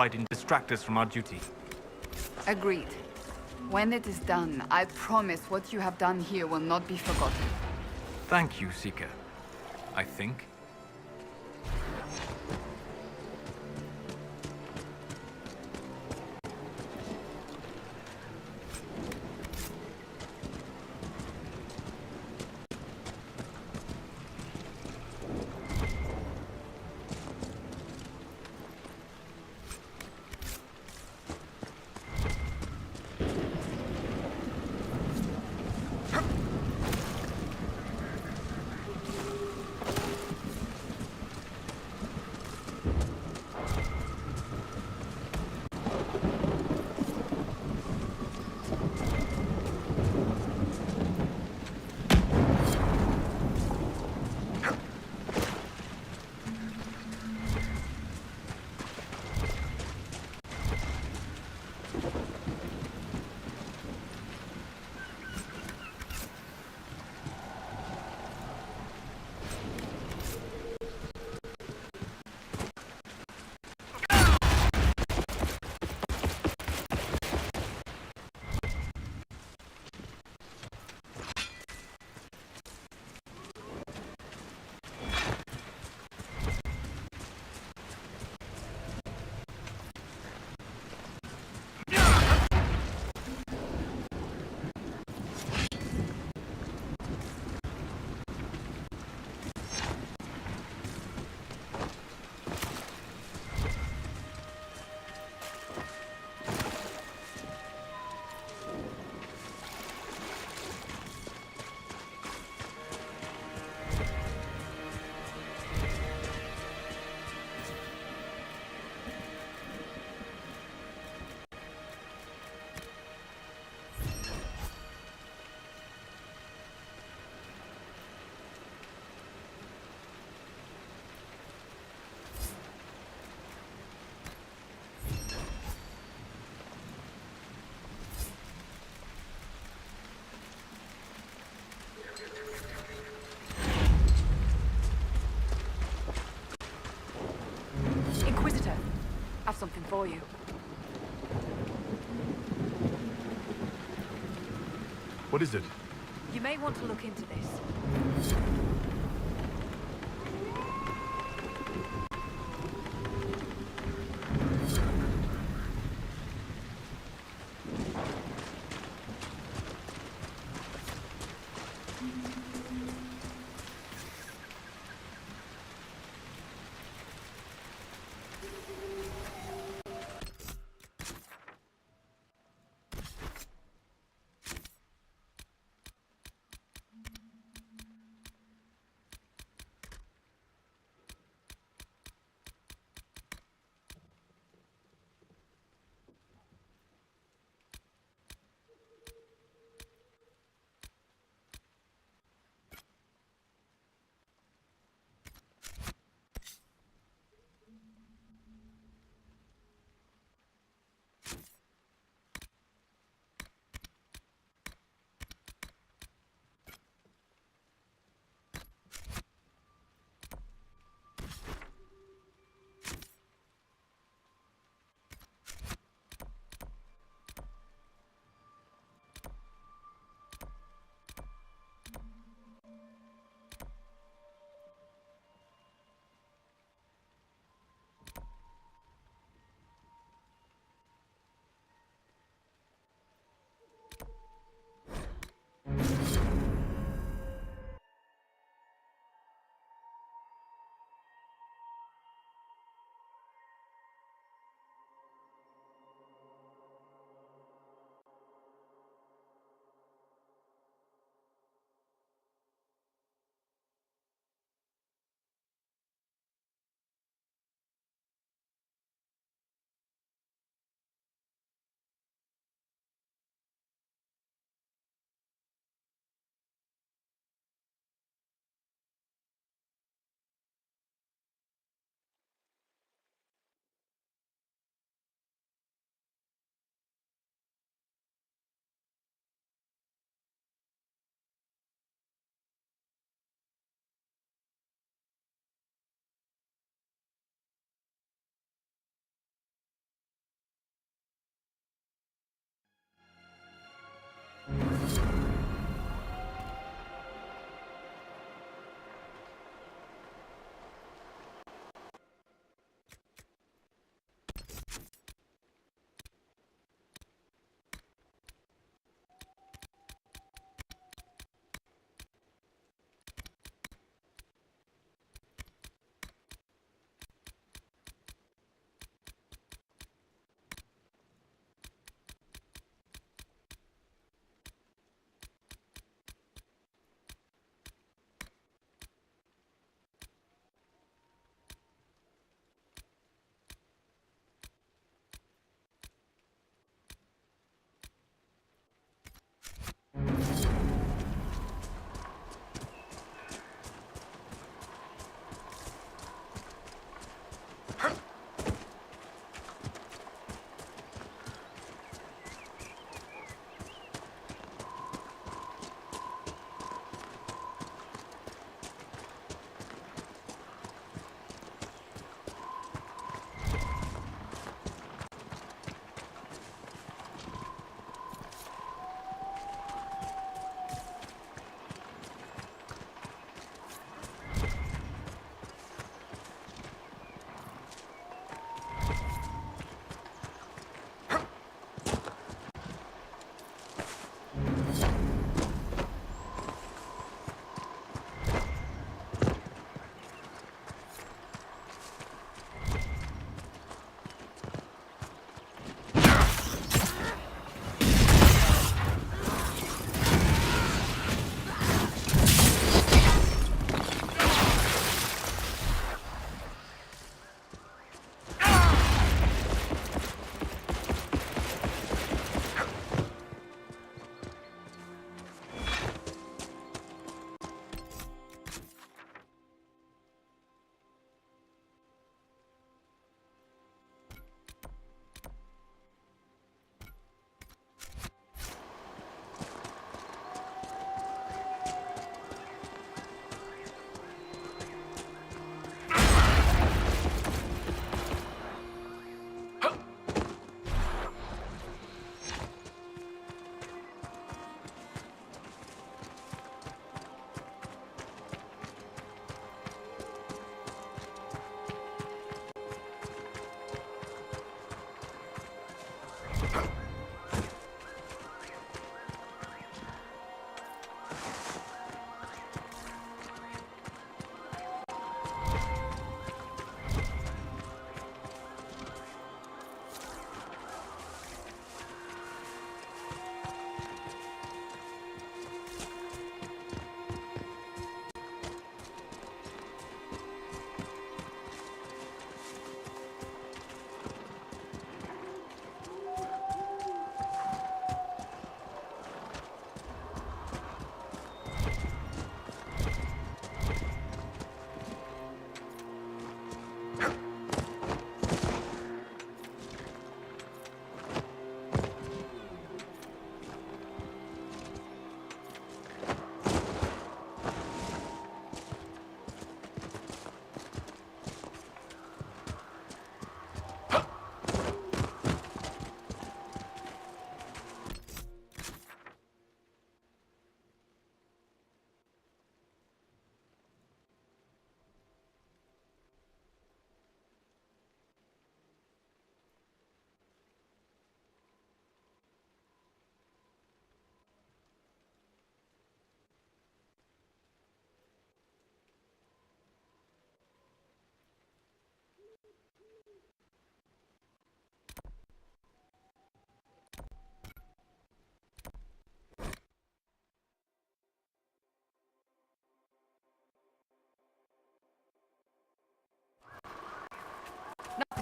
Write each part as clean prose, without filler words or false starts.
fighting distract us from our duty. Agreed. When it is done, I promise what you have done here will not be forgotten. Thank you, Seeker. I think. Inquisitor, I've something for you. What is it? You may want to look into this.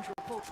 to report.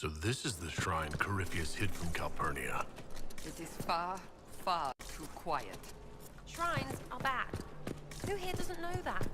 So this is the shrine Corypheus hid from Calpurnia. It is far, far too quiet. Shrines are bad. Who here doesn't know that?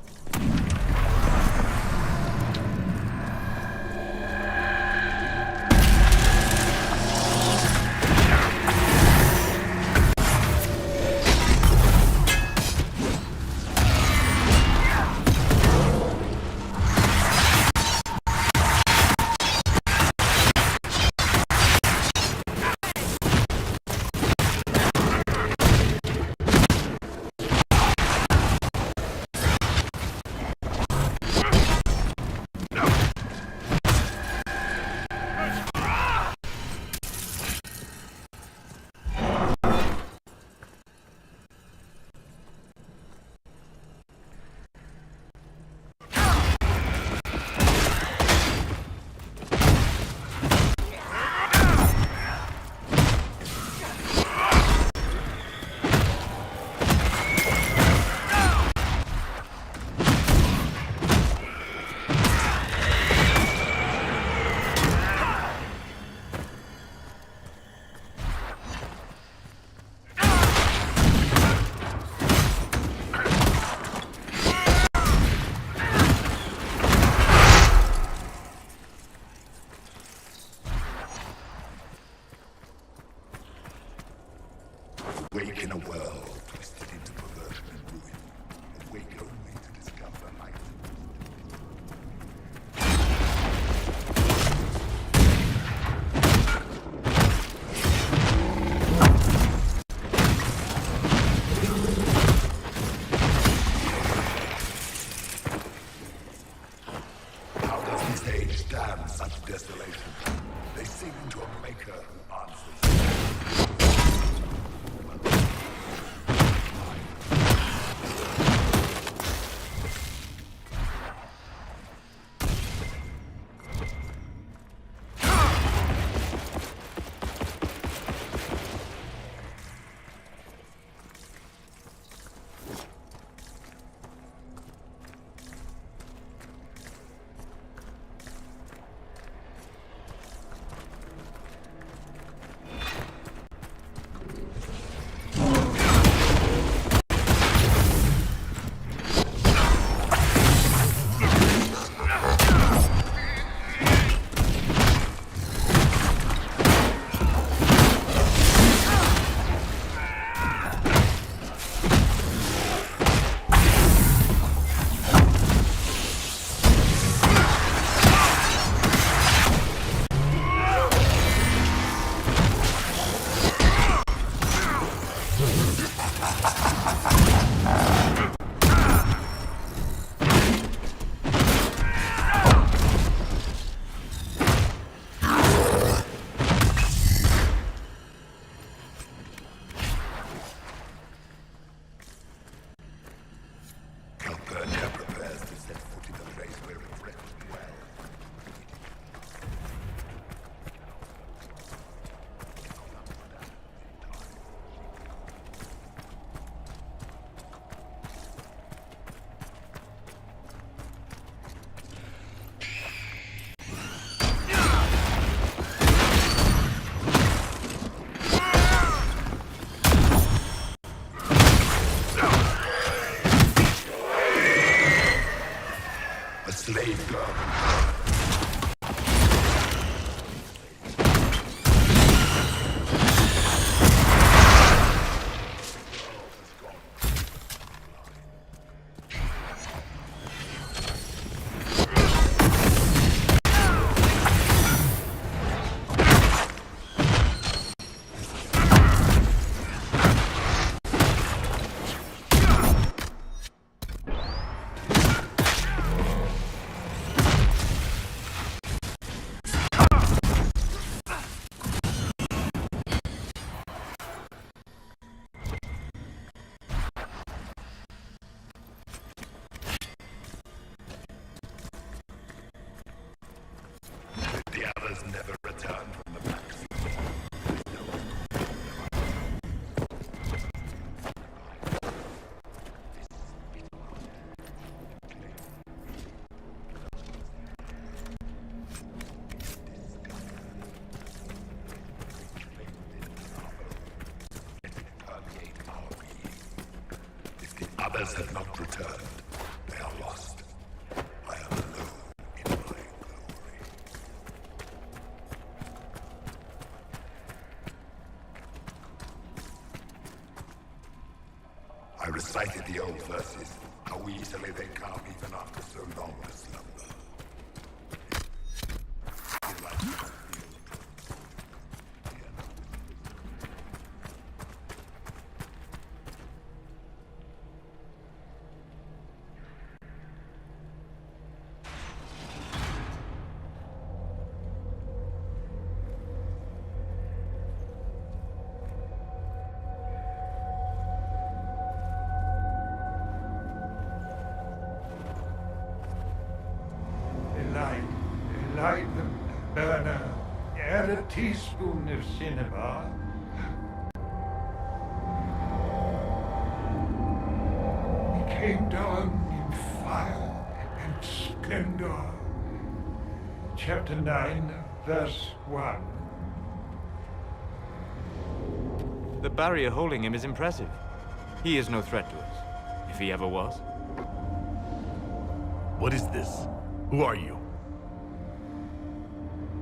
has never returned from the vaccine. If the others have not returned, they are lost. I am alone in my glory. I recited the old verses, how easily they come even after so long a slumber. Light the burner, add a teaspoon of cinnabar. He came down in fire and splendor. Chapter 9, verse 1. The barrier holding him is impressive. He is no threat to us, if he ever was. What is this? Who are you?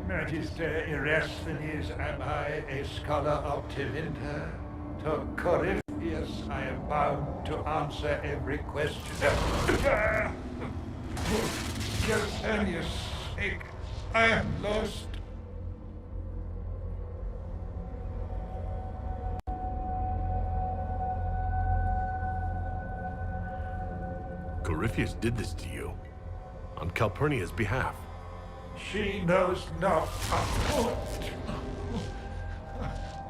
Magister Erasthenes, am I, a scholar of Tevinter? To Corypheus, I am bound to answer every question. For Germanius' sake, I am lost. Corypheus did this to you. On Calpurnia's behalf. She knows not.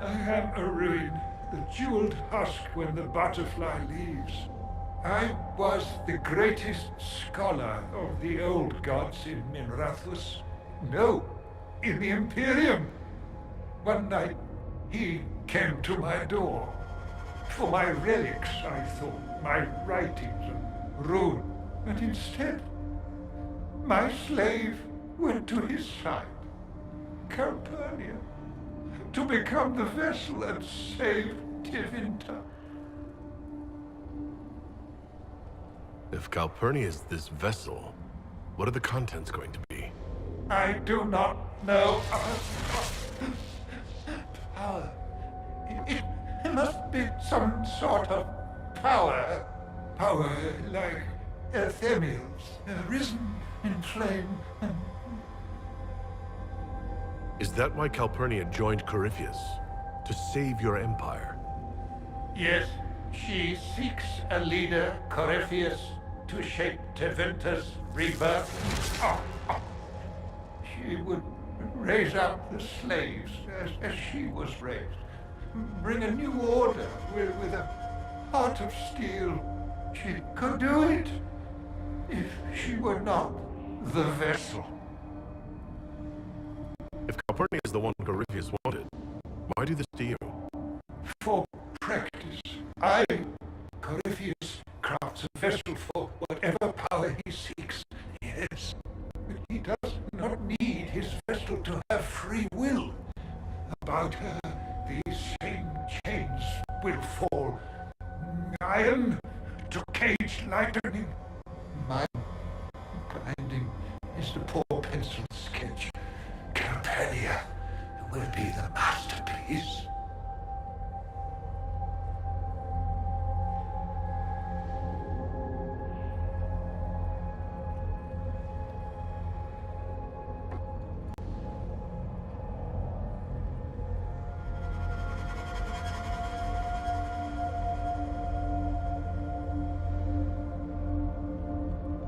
I am a ruin, the jeweled husk when the butterfly leaves. I was the greatest scholar of the old gods in Minrathus. No, in the Imperium. One night, he came to my door. For my relics, I thought, my writings and rune. But instead, my slave went to his side, Calpurnia, to become the vessel and save Tevinter. If Calpurnia is this vessel, what are the contents going to be? I do not know. Power. It must be some sort of power. Power like Earthemials, risen in flame and... Is that why Calpurnia joined Corypheus? To save your empire? Yes, she seeks a leader, Corypheus, to shape Tevinter's rebirth. She would raise up the slaves as she was raised. Bring a new order with a heart of steel. She could do it if she were not the vessel. If Calpurnia is the one Corypheus wanted, why do this to you? For practice. I, Corypheus, crafts a vessel for whatever power he seeks. Yes, but he does not need his vessel to have free will. About her, these same chains will fall. Iron to cage lightning. My binding is the poor pencil sketch. Calpurnia will be the masterpiece.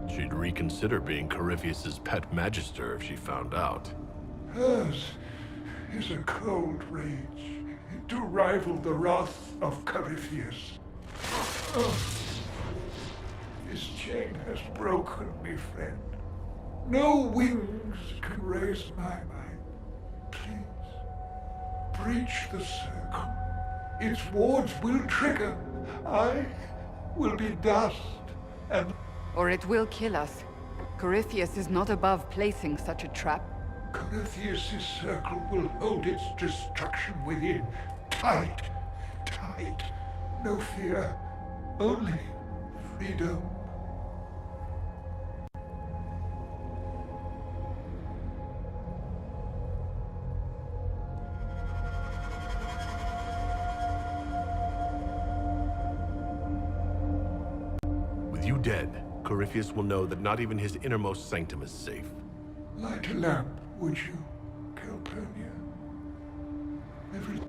She'd reconsider being Corypheus's pet magister if she found out. Hers is a cold rage to rival the wrath of Corypheus. Oh, this chain has broken me, friend. No wings can raise my mind. breach the circle, its wards will trigger. I will be dust, and Or it will kill us. Corypheus is not above placing such a trap. Corypheus' circle will hold its destruction within. Tight, tight. No fear, only freedom. With you dead, Corypheus will know that not even his innermost sanctum is safe. Light a lamp, would you, Calpurnia? Every...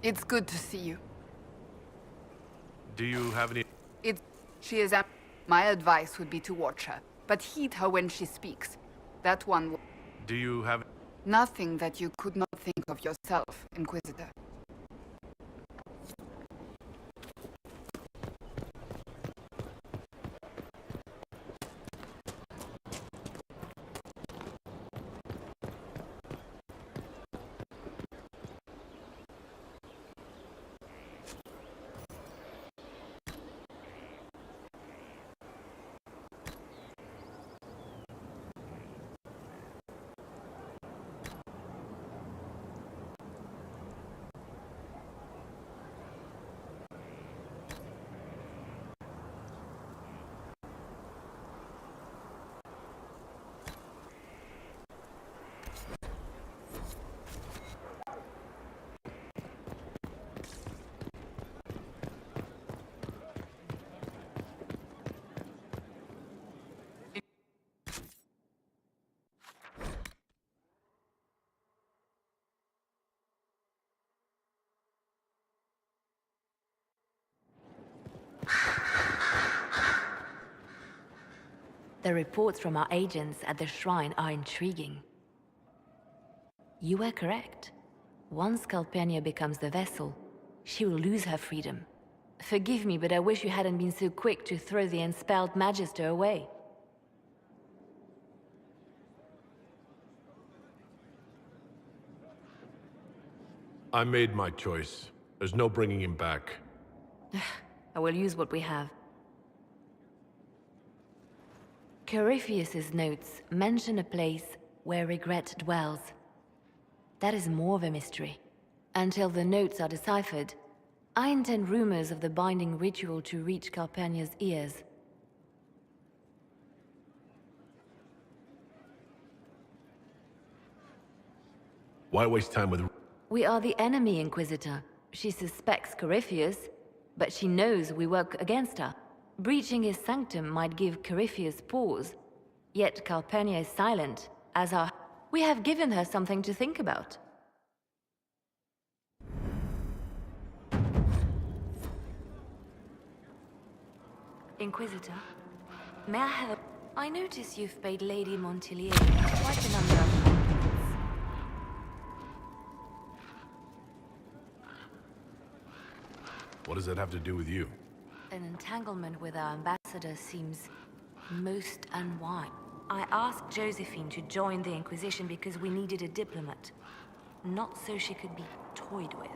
It's good to see you. Do you have any... She is my advice would be to watch her, but heed her when she speaks. That one... Do you have... Nothing that you could not think of yourself, Inquisitor. The reports from our agents at the shrine are intriguing. You were correct. Once Calpurnia becomes the vessel, she will lose her freedom. Forgive me, but I wish you hadn't been so quick to throw the unspelled Magister away. I made my choice. There's no bringing him back. I will use what we have. Corypheus's notes mention a place where regret dwells. That is more of a mystery. Until the notes are deciphered, I intend rumors of the binding ritual to reach Calpurnia's ears. Why waste time with... We are the enemy, Inquisitor. She suspects Corypheus, but she knows we work against her. Breaching his sanctum might give Corypheus pause. Yet Calpurnia is silent, as our... We have given her something to think about. Inquisitor, may I have a... I notice you've paid Lady Montilier quite a number of compliments. What does that have to do with you? An entanglement with our ambassador seems most unwise. I asked Josephine to join the Inquisition because we needed a diplomat, not so she could be toyed with.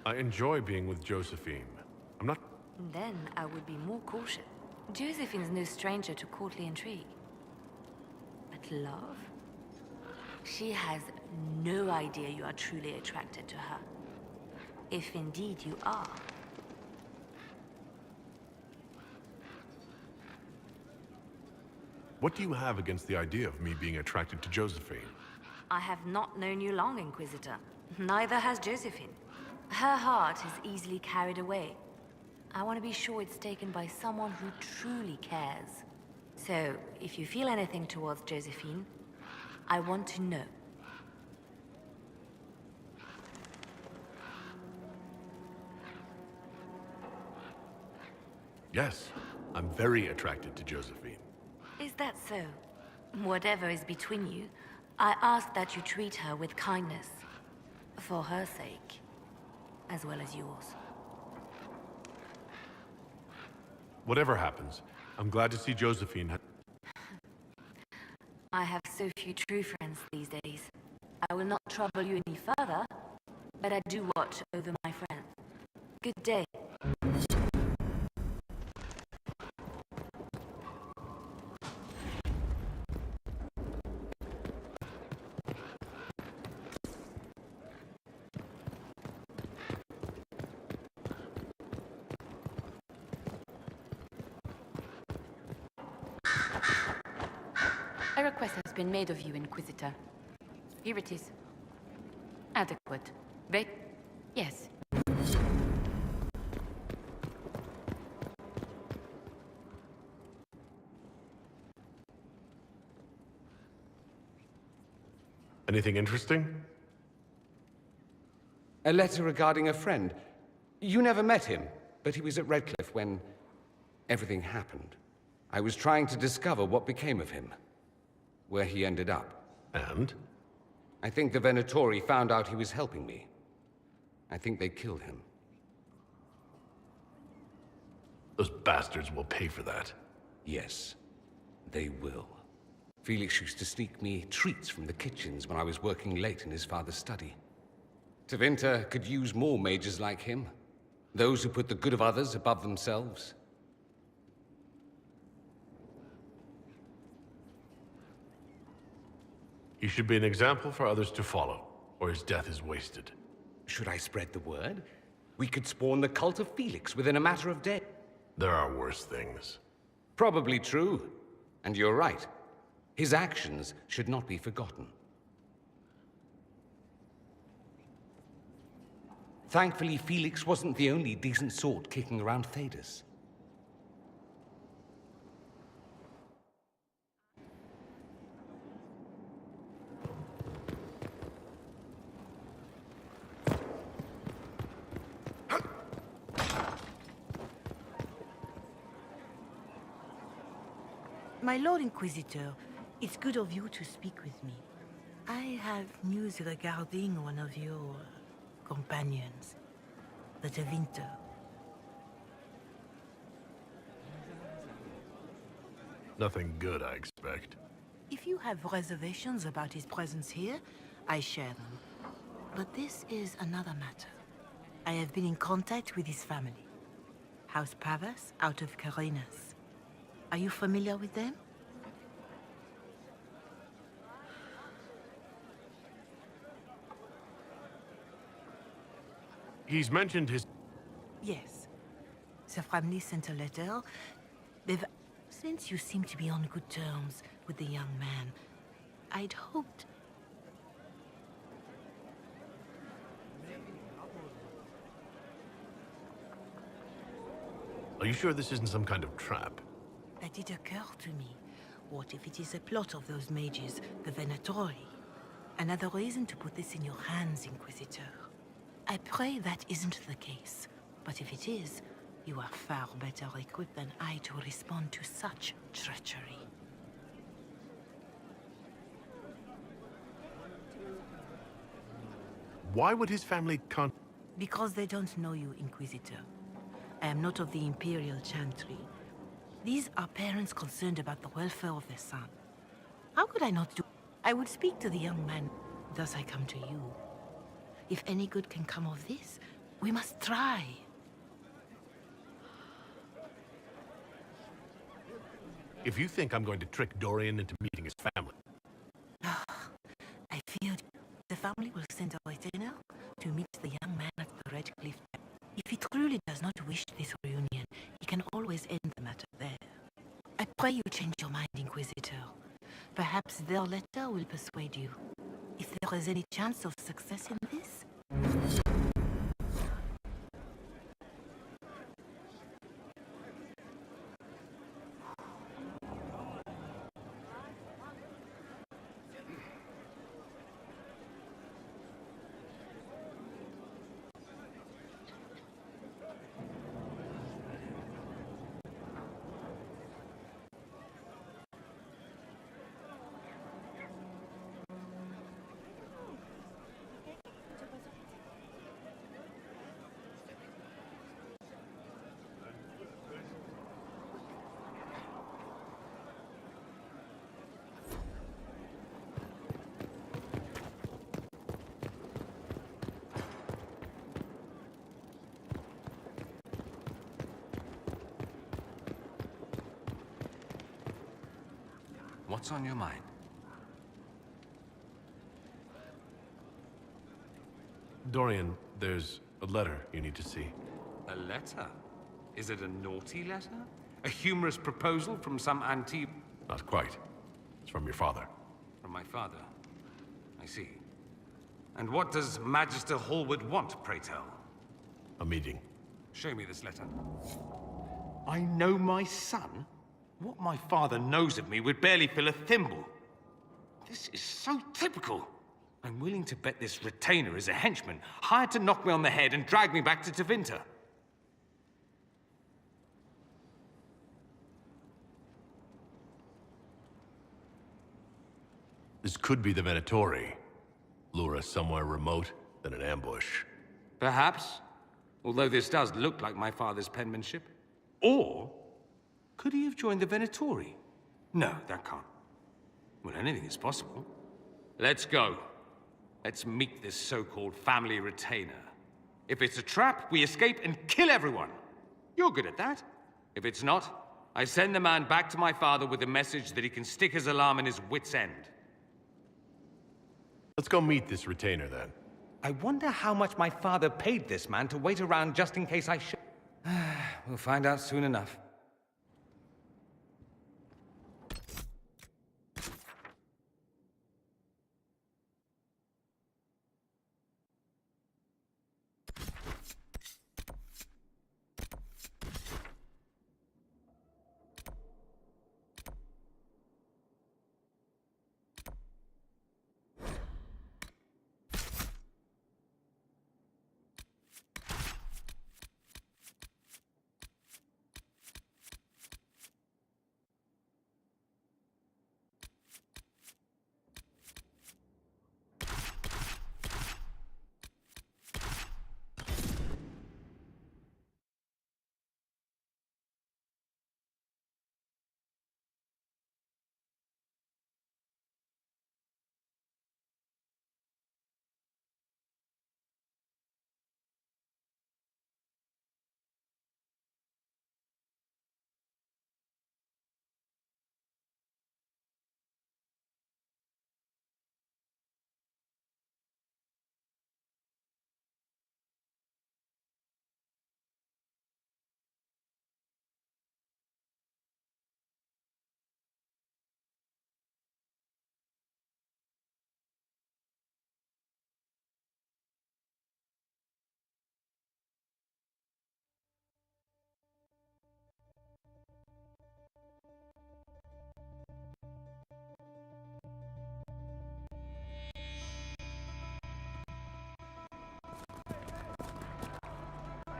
I enjoy being with Josephine. I'm not... Then I would be more cautious. Josephine's no stranger to courtly intrigue. But love? She has no idea you are truly attracted to her. If indeed you are. What do you have against the idea of me being attracted to Josephine? I have not known you long, Inquisitor. Neither has Josephine. Her heart is easily carried away. I want to be sure it's taken by someone who truly cares. So, if you feel anything towards Josephine, I want to know. Yes, I'm very attracted to Josephine. Is that so? Whatever is between you, I ask that you treat her with kindness. For her sake, as well as yours. Whatever happens, I'm glad to see Josephine. I have so few true friends these days. I will not trouble you any further, but I do watch over my friends. Good day. A request has been made of you, Inquisitor. Here it is. Adequate. Right? Yes. Anything interesting? A letter regarding a friend. You never met him, but he was at Redcliffe when everything happened. I was trying to discover what became of him, where he ended up. And? I think the Venatori found out he was helping me. I think they killed him. Those bastards will pay for that. Yes, they will. Felix used to sneak me treats from the kitchens when I was working late in his father's study. Tevinter could use more mages like him. Those who put the good of others above themselves. He should be an example for others to follow, or his death is wasted. Should I spread the word? We could spawn the cult of Felix within a matter of days. There are worse things. Probably true. And you're right. His actions should not be forgotten. Thankfully, Felix wasn't the only decent sort kicking around Thedas. My Lord Inquisitor, it's good of you to speak with me. I have news regarding one of your companions, the Tevinter. Nothing good, I expect. If you have reservations about his presence here, I share them. But this is another matter. I have been in contact with his family. House Pavas out of Carenas. Are you familiar with them? He's mentioned his... Yes. The family sent a letter. They've... Since you seem to be on good terms with the young man, I'd hoped... Are you sure this isn't some kind of trap? That did occur to me. What if it is a plot of those mages, the Venatori? Another reason to put this in your hands, Inquisitor. I pray that isn't the case. But if it is, You are far better equipped than I to respond to such treachery. Why would his family Because they don't know you, Inquisitor. I am not of the Imperial Chantry. These are parents concerned about the welfare of their son. How could I not do? I would speak to the young man. Thus I come to you. If any good can come of this, we must try. If you think I'm going to trick Dorian into meeting his family... I feared the family will send a retainer to meet the young man at the Red Cliff. If he truly does not wish this reunion, he can always end the matter there. I pray you change your mind, Inquisitor. Perhaps their letter will persuade you. If there is any chance of success in this... What's on your mind? Dorian, there's a letter you need to see. A letter? Is it a naughty letter? A humorous proposal from some antique... Not quite. It's from your father. From my father. I see. And what does Magister Hallward want, pray tell? A meeting. Show me this letter. I know my son? What my father knows of me would barely fill a thimble. This is so typical. I'm willing to bet this retainer is a henchman, hired to knock me on the head and drag me back to Tevinter. This could be the Venatori. Lure us somewhere remote, then an ambush. Perhaps. Although this does look like my father's penmanship. Or... could he have joined the Venatori? No, that can't. Well, anything is possible. Let's go. Let's meet this so-called family retainer. If it's a trap, we escape and kill everyone. You're good at that. If it's not, I send the man back to my father with a message that he can stick his alarm in his wit's end. Let's go meet this retainer, then. I wonder how much my father paid this man to wait around just in case I should... We'll find out soon enough.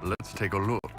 Let's take a look.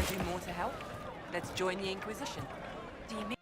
Want to do more to help? Let's join the Inquisition. Do you mean...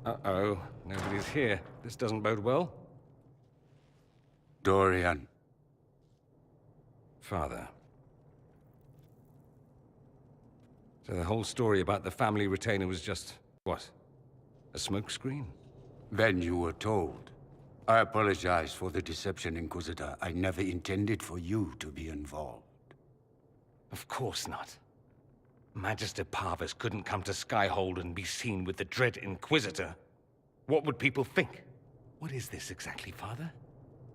Uh-oh, nobody's here. This doesn't bode well. Dorian. Father. So the whole story about the family retainer was just, what? A smokescreen? Then you were told. I apologize for the deception, Inquisitor. I never intended for you to be involved. Of course not. Magister Parvus couldn't come to Skyhold and be seen with the dread Inquisitor. What would people think? What is this exactly, Father?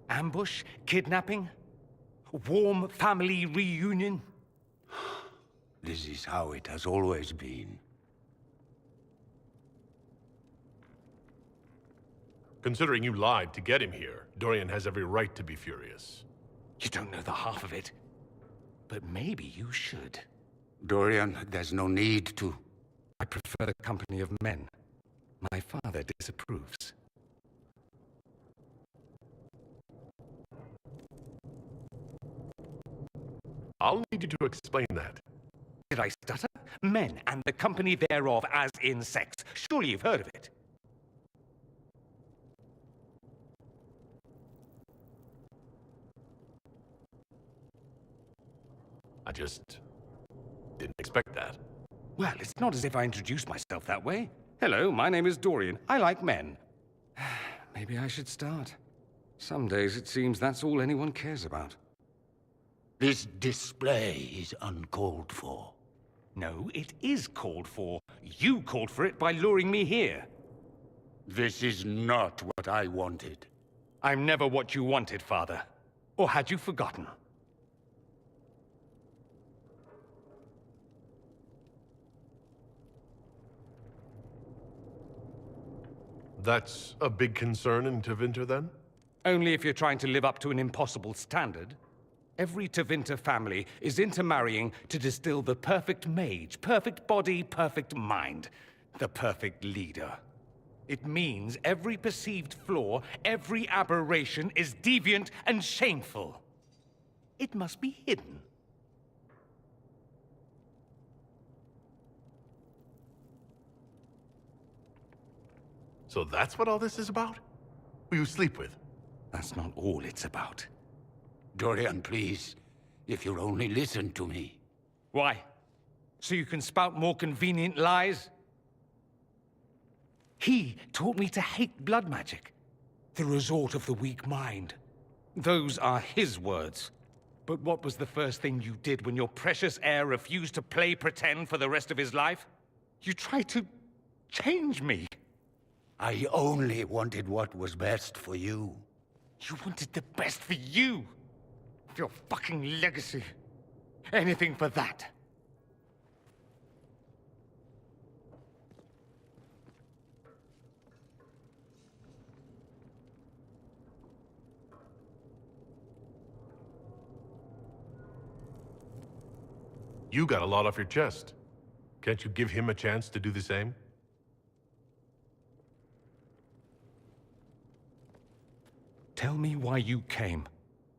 Ambush? Kidnapping? Warm family reunion? This is how it has always been. Considering you lied to get him here, Dorian has every right to be furious. You don't know the half of it. But maybe you should. Dorian, there's no need to. I prefer the company of men. My father disapproves. I'll need you to explain that. Did I stutter? Men and the company thereof as in sex. Surely you've heard of it. I just didn't expect that. Well, it's not as if I introduced myself that way. Hello, my name is Dorian. I like men. Maybe I should start. Some days it seems that's all anyone cares about. This display is uncalled for. No, it is called for. You called for it by luring me here. This is not what I wanted. I'm never what you wanted, Father. Or had you forgotten? That's a big concern in Tevinter, then? Only if you're trying to live up to an impossible standard. Every Tevinter family is intermarrying to distill the perfect mage, perfect body, perfect mind, the perfect leader. It means every perceived flaw, every aberration is deviant and shameful. It must be hidden. So that's what all this is about? Who you sleep with? That's not all it's about. Dorian, please. If you'll only listen to me. Why? So you can spout more convenient lies? He taught me to hate blood magic. The resort of the weak mind. Those are his words. But what was the first thing you did when your precious heir refused to play pretend for the rest of his life? You tried to change me. I only wanted what was best for you. You wanted the best for you. For your fucking legacy. Anything for that. You got a lot off your chest. Can't you give him a chance to do the same? Tell me why you came.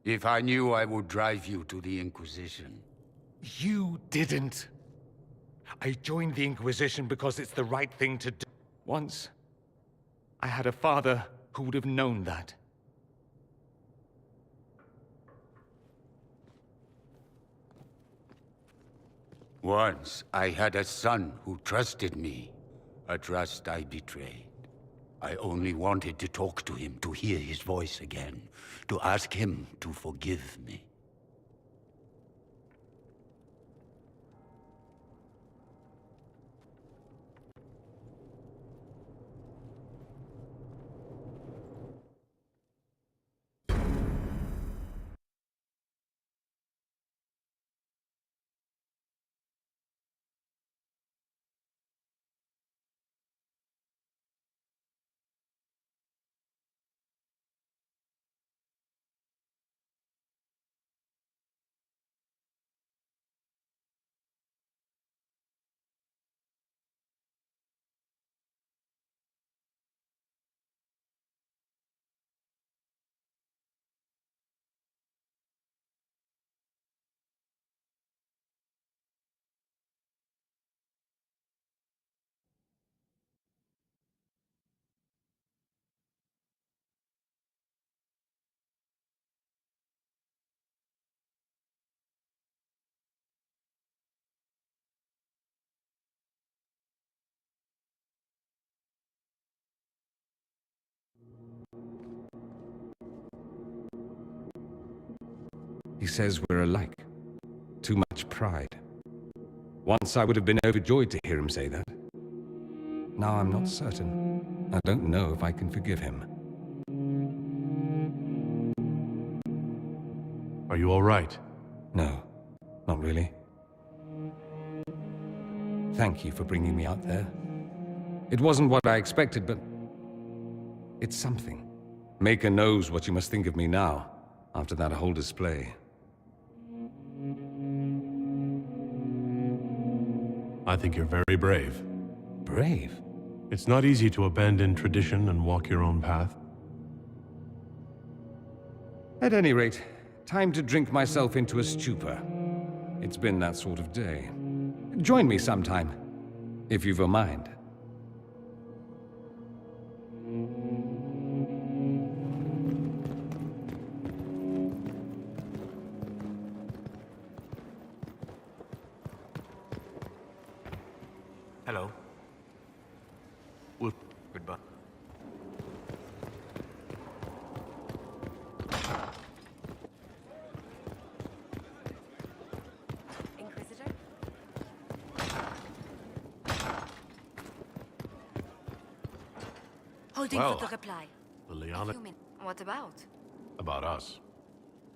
If I knew, I would drive you to the Inquisition. You didn't. I joined the Inquisition because it's the right thing to do. Once, I had a father who would have known that. Once, I had a son who trusted me. A trust I betrayed. I only wanted to talk to him, to hear his voice again, to ask him to forgive me. He says we're alike. Too much pride. Once I would have been overjoyed to hear him say that. Now I'm not certain. I don't know if I can forgive him. Are you all right? No, not really. Thank you for bringing me out there. It wasn't what I expected, but it's something. Maker knows what you must think of me now, after that whole display. I think you're very brave. Brave? It's not easy to abandon tradition and walk your own path. At any rate, time to drink myself into a stupor. It's been that sort of day. Join me sometime, if you've a mind. Hello. Well, Goodbye. Inquisitor? Holding Well, for the reply. Liliana, What about? about us.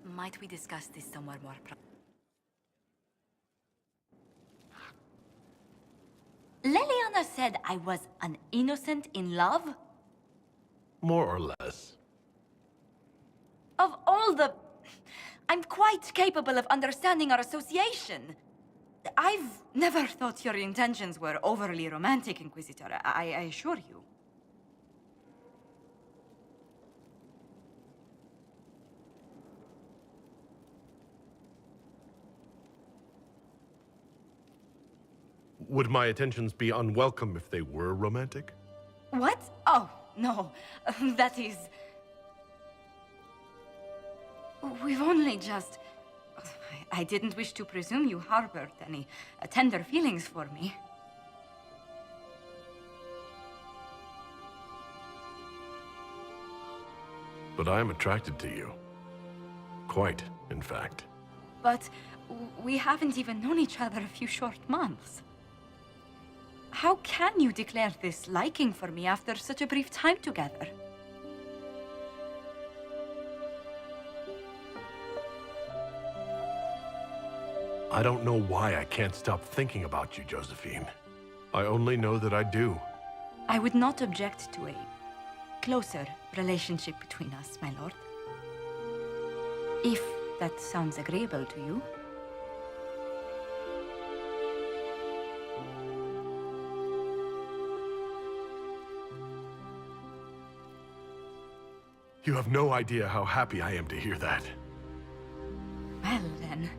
Might we discuss this somewhere more Leliana said I was an innocent in love? More or less. Of all the... I'm quite capable of understanding our association. I've never thought your intentions were overly romantic, Inquisitor. I assure you. Would my attentions be unwelcome if they were romantic? What? Oh, no. That is... We've only just... I didn't wish to presume you harbored any tender feelings for me. But I am attracted to you. Quite, in fact. But we haven't even known each other a few short months. How can you declare this liking for me after such a brief time together? I don't know why I can't stop thinking about you, Josephine. I only know that I do. I would not object to a closer relationship between us, my lord. If that sounds agreeable to you. You have no idea how happy I am to hear that. Well, then.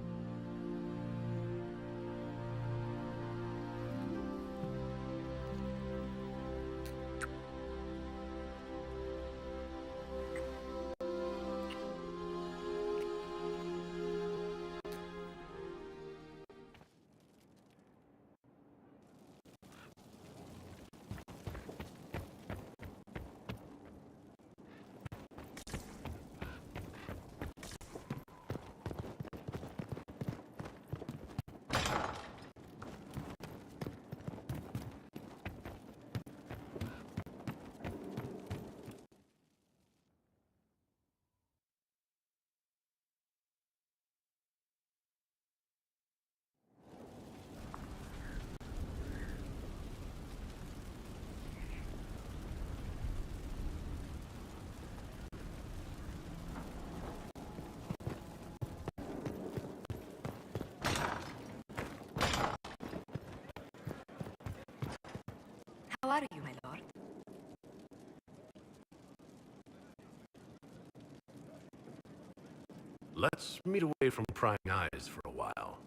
let's meet away from prying eyes for a while.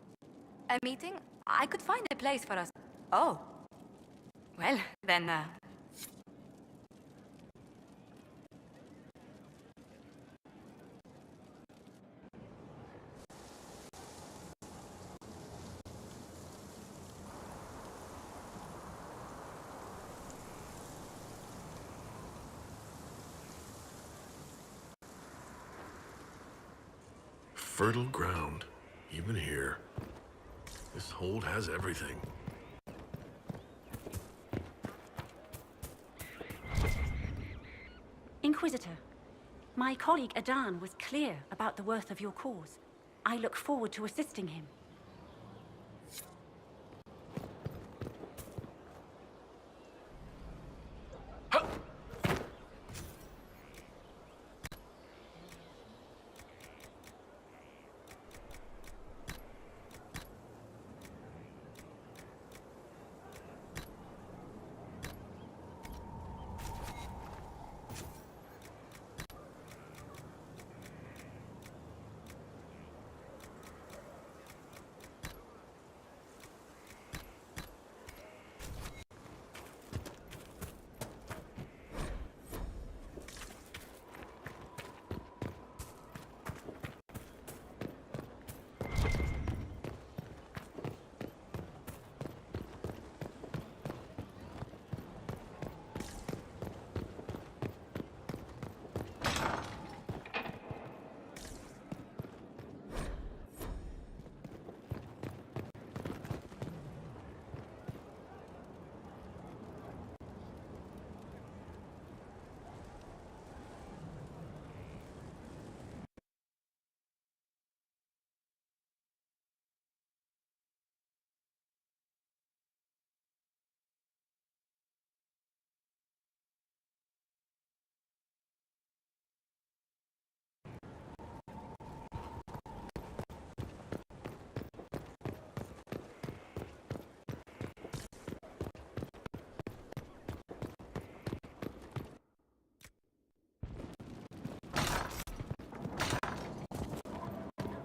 A meeting? I could find a place for us. Oh. Well, then, Fertile ground, even here. This hold has everything. Inquisitor, my colleague Adan was clear about the worth of your cause. I look forward to assisting him.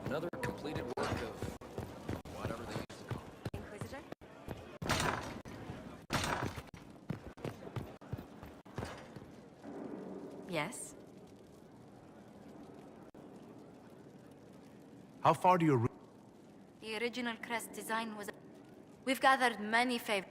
Another completed work of whatever they used to call it. Inquisitor? Yes? How far do you... The original crest design was... We've gathered many favors.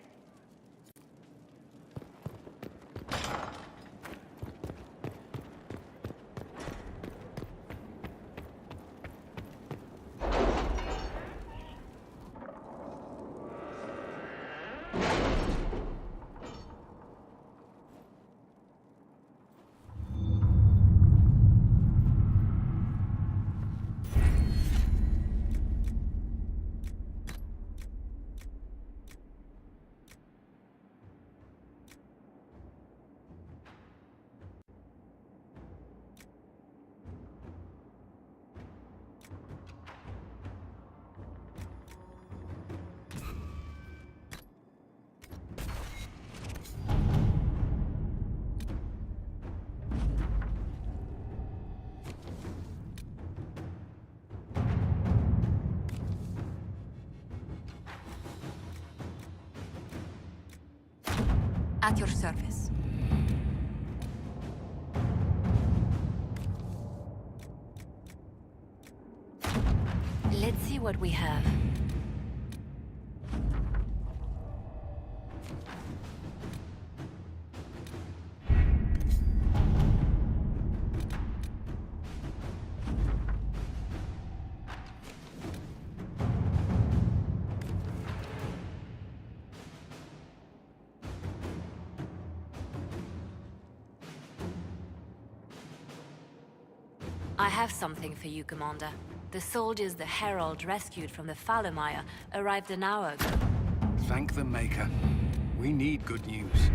At your service. Let's see what we have. I have something for you, Commander. The soldiers the Herald rescued from the Fallermire arrived an hour ago. Thank the Maker. We need good news.